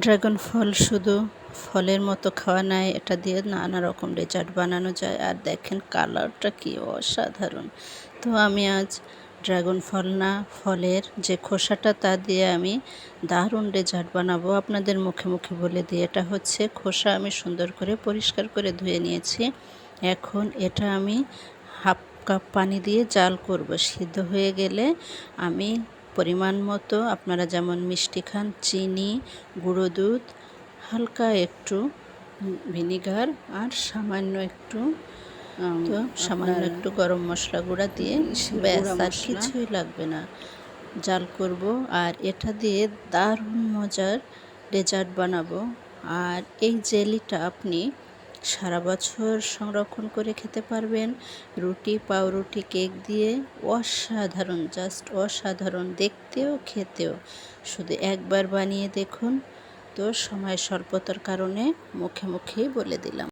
Dragon ফল শুধু ফলের মতো খাওয়া নয়, এটা দিয়ে নানা রকম ডেজার্ট বানানো যায়। আর দেখেন কালারটা কি অসাধারণ। তো আমি আজ ড্রাগন ফল না, ফলের যে খোসাটা তা দিয়ে আমি দারুণ ডেজার্ট বানাবো। আপনাদের মুখে মুখে বলে দিই, এটা হচ্ছে খোসা আমি সুন্দর করে পরিষ্কার করে ধুয়ে নিয়েছি। এখন এটা আমি হাফ কাপ পানি দিয়ে জাল করব। সিদ্ধ হয়ে গেলে আমি পরিমাণ মতো, আপনারা যেমন মিষ্টি খান, চিনি, গুঁড়ো দুধ, হালকা একটু ভিনিগার আর সামান্য একটু গরম মশলা গুঁড়া দিয়ে, ব্যাস আর কিছুই লাগবে না, জাল করব। আর এটা দিয়ে দারুণ মজার ডেজার্ট বানাবো। আর এই জেলিটা আপনি সারা বছর সংরক্ষণ করে খেতে পারবেন, রুটি, পাউরুটি, কেক দিয়ে। অসাধারণ, জাস্ট অসাধারণ, দেখতেও খেতেও। শুধু একবার বানিয়ে দেখুন। তো সময় স্বল্পতার কারণে মুখে মুখেই বলে দিলাম।